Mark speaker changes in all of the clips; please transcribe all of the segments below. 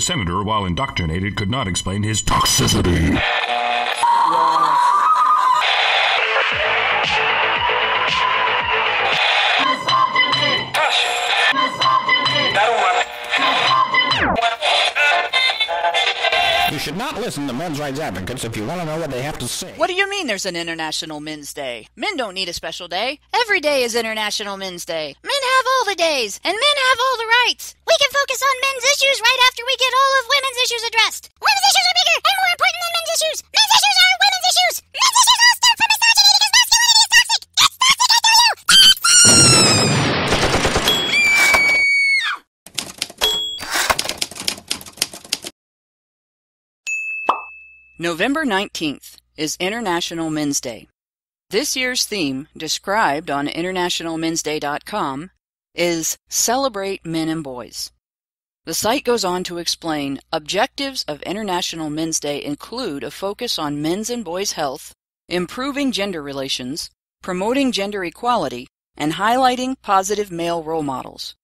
Speaker 1: senator, while indoctrinated, could not explain his toxicity.
Speaker 2: You should not listen to men's rights advocates if you want to know what they have to say.
Speaker 3: What do you mean there's an International Men's Day? Men don't need a special day. Every day is International Men's Day. Men have all the days, and men have all the rights. We can focus on men's issues right after we get all of women's issues addressed. Women's issues are bigger and more important than men's issues. Men's issues are women's issues. Men's issues all stem from misogyny because masculinity is toxic. It's toxic, I tell you. November 19th is International Men's Day. This year's theme, described on internationalmensday.com, is Celebrate Men and Boys. The site goes on to explain objectives of International Men's Day include a focus on men's and boys' health, improving gender relations, promoting gender equality, and highlighting positive male role models.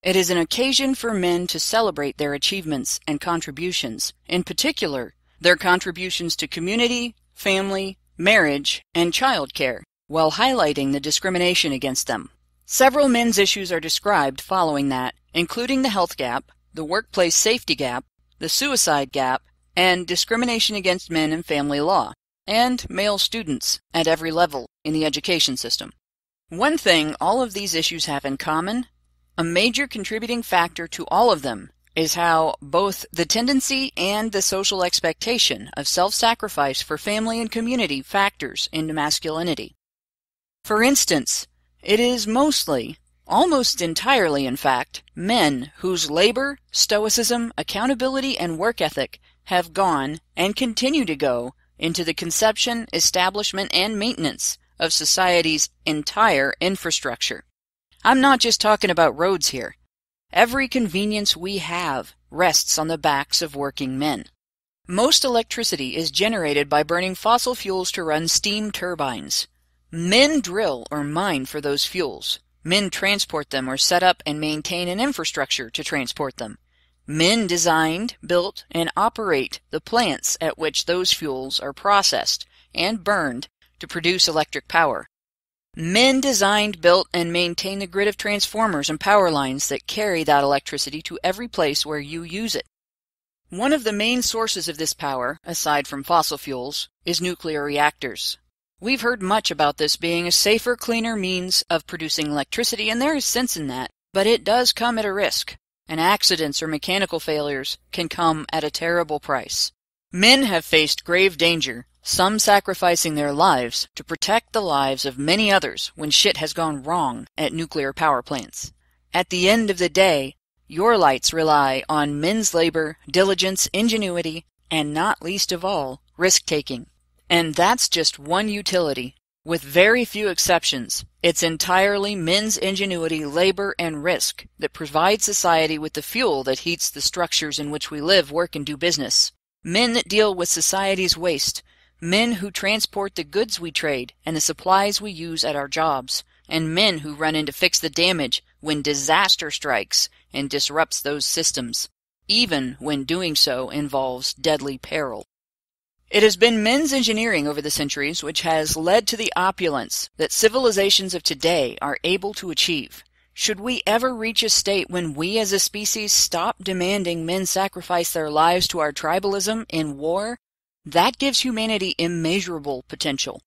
Speaker 3: It is an occasion for men to celebrate their achievements and contributions, in particular, their contributions to community, family, marriage, and child care, while highlighting the discrimination against them. Several men's issues are described following that, including the health gap, the workplace safety gap, the suicide gap, and discrimination against men in family law, and male students at every level in the education system. One thing all of these issues have in common, a major contributing factor to all of them, is how both the tendency and the social expectation of self-sacrifice for family and community factors into masculinity. For instance, it is mostly, almost entirely in fact, men whose labor, stoicism, accountability, and work ethic have gone and continue to go into the conception, establishment, and maintenance of society's entire infrastructure. I'm not just talking about roads here. Every convenience we have rests on the backs of working men. Most electricity is generated by burning fossil fuels to run steam turbines. Men drill or mine for those fuels. Men transport them or set up and maintain an infrastructure to transport them. Men designed, built, and operate the plants at which those fuels are processed and burned to produce electric power. Men designed, built, and maintain the grid of transformers and power lines that carry that electricity to every place where you use it. One of the main sources of this power, aside from fossil fuels, is nuclear reactors. We've heard much about this being a safer, cleaner means of producing electricity, and there is sense in that, but it does come at a risk, and accidents or mechanical failures can come at a terrible price. Men have faced grave danger, some sacrificing their lives to protect the lives of many others when shit has gone wrong at nuclear power plants. At the end of the day, your lights rely on men's labor, diligence, ingenuity, and not least of all, risk-taking. And that's just one utility. With very few exceptions, it's entirely men's ingenuity, labor, and risk that provide society with the fuel that heats the structures in which we live, work, and do business. Men that deal with society's waste. Men who transport the goods we trade and the supplies we use at our jobs, and men who run in to fix the damage when disaster strikes and disrupts those systems, even when doing so involves deadly peril. It has been men's engineering over the centuries which has led to the opulence that civilizations of today are able to achieve. Should we ever reach a state when we as a species stop demanding men sacrifice their lives to our tribalism in war, that gives humanity immeasurable potential.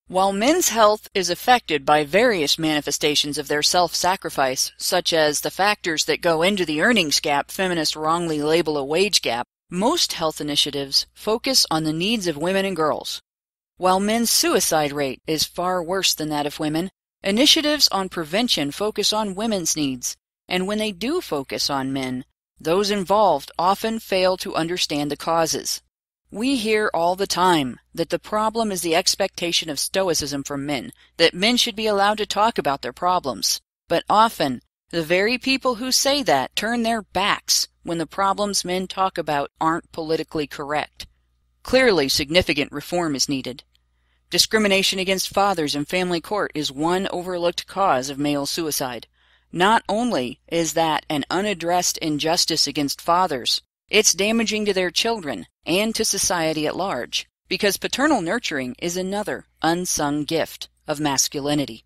Speaker 3: While men's health is affected by various manifestations of their self-sacrifice, such as the factors that go into the earnings gap feminists wrongly label a wage gap, most health initiatives focus on the needs of women and girls. While men's suicide rate is far worse than that of women, initiatives on prevention focus on women's needs, and when they do focus on men, those involved often fail to understand the causes. We hear all the time that the problem is the expectation of stoicism from men, that men should be allowed to talk about their problems. But often, the very people who say that turn their backs when the problems men talk about aren't politically correct. Clearly, significant reform is needed. Discrimination against fathers in family court is one overlooked cause of male suicide. Not only is that an unaddressed injustice against fathers, It's damaging to their children and to society at large, because paternal nurturing is another unsung gift of masculinity.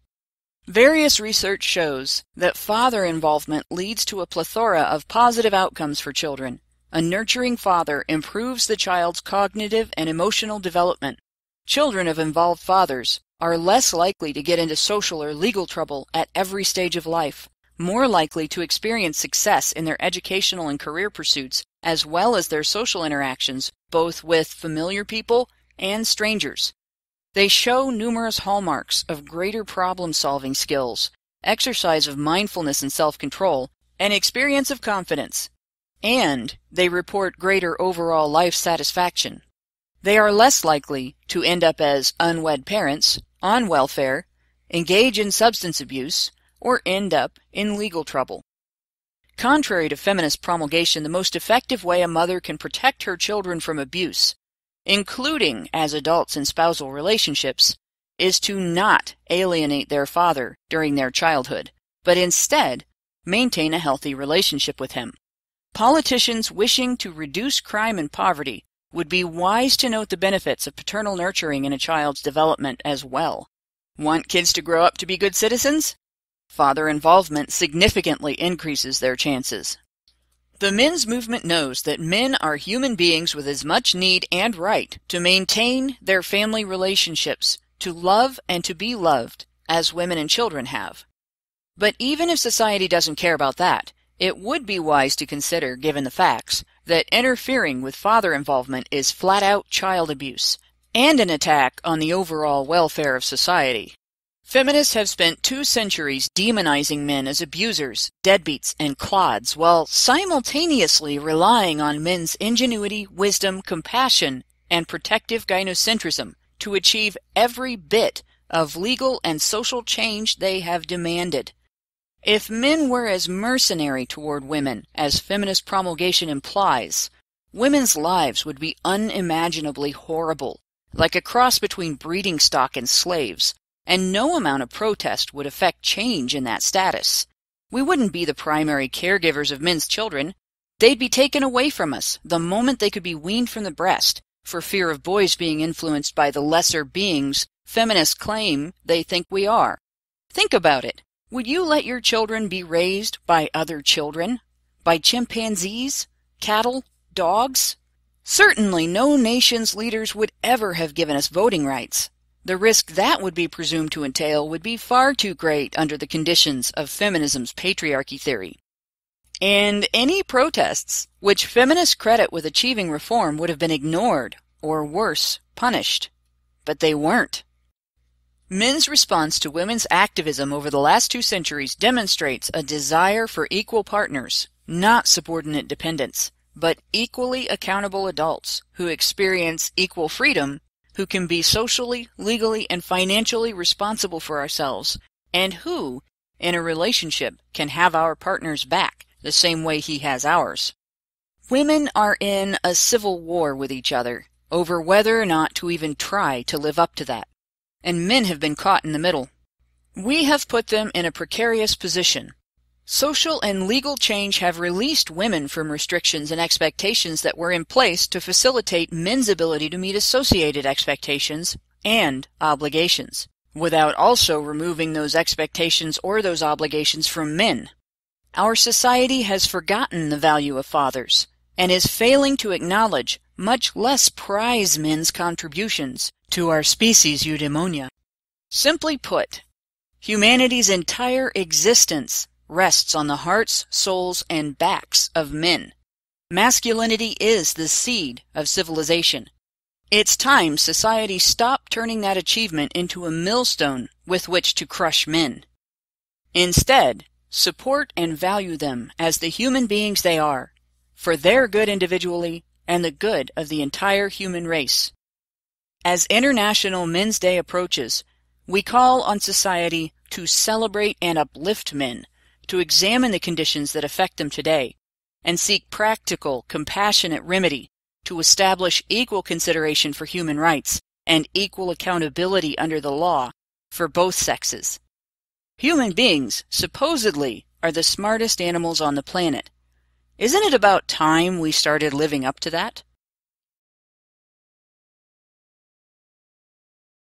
Speaker 3: Various research shows that father involvement leads to a plethora of positive outcomes for children. A nurturing father improves the child's cognitive and emotional development. Children of involved fathers are less likely to get into social or legal trouble at every stage of life, more likely to experience success in their educational and career pursuits, as well as their social interactions, both with familiar people and strangers. They show numerous hallmarks of greater problem-solving skills, exercise of mindfulness and self-control, and experience of confidence. And they report greater overall life satisfaction. They are less likely to end up as unwed parents, on welfare, engage in substance abuse, or end up in legal trouble. Contrary to feminist promulgation, the most effective way a mother can protect her children from abuse, including as adults in spousal relationships, is to not alienate their father during their childhood, but instead maintain a healthy relationship with him. Politicians wishing to reduce crime and poverty would be wise to note the benefits of paternal nurturing in a child's development as well. Want kids to grow up to be good citizens? Father involvement significantly increases their chances. The men's movement knows that men are human beings with as much need and right to maintain their family relationships, to love and to be loved, as women and children have. But even if society doesn't care about that, it would be wise to consider, given the facts, that interfering with father involvement is flat-out child abuse and an attack on the overall welfare of society. Feminists have spent 2 centuries demonizing men as abusers, deadbeats, and clods, while simultaneously relying on men's ingenuity, wisdom, compassion, and protective gynocentrism to achieve every bit of legal and social change they have demanded. If men were as mercenary toward women as feminist promulgation implies, women's lives would be unimaginably horrible, like a cross between breeding stock and slaves, and no amount of protest would affect change in that status. We wouldn't be the primary caregivers of men's children. They'd be taken away from us the moment they could be weaned from the breast, for fear of boys being influenced by the lesser beings feminists claim they think we are. Think about it. Would you let your children be raised by other children? By chimpanzees? Cattle? Dogs? Certainly no nation's leaders would ever have given us voting rights. The risk that would be presumed to entail would be far too great under the conditions of feminism's patriarchy theory. And any protests which feminists credit with achieving reform would have been ignored, or worse, punished. But they weren't. Men's response to women's activism over the last 2 centuries demonstrates a desire for equal partners, not subordinate dependents, but equally accountable adults who experience equal freedom, who can be socially, legally, and financially responsible for ourselves, and who, in a relationship, can have our partner's back the same way he has ours. Women are in a civil war with each other over whether or not to even try to live up to that. And men have been caught in the middle. We have put them in a precarious position. Social and legal change have released women from restrictions and expectations that were in place to facilitate men's ability to meet associated expectations and obligations, without also removing those expectations or those obligations from men. Our society has forgotten the value of fathers and is failing to acknowledge, much less prize men's contributions to our species' eudaimonia. Simply put, humanity's entire existence rests on the hearts, souls, and backs of men. Masculinity is the seed of civilization. It's time society stopped turning that achievement into a millstone with which to crush men. Instead, support and value them as the human beings they are, for their good individually and the good of the entire human race. As International Men's Day approaches, we call on society to celebrate and uplift men, to examine the conditions that affect them today, and seek practical, compassionate remedy to establish equal consideration for human rights and equal accountability under the law for both sexes. Human beings, supposedly, are the smartest animals on the planet. Isn't it about time we started living up to that?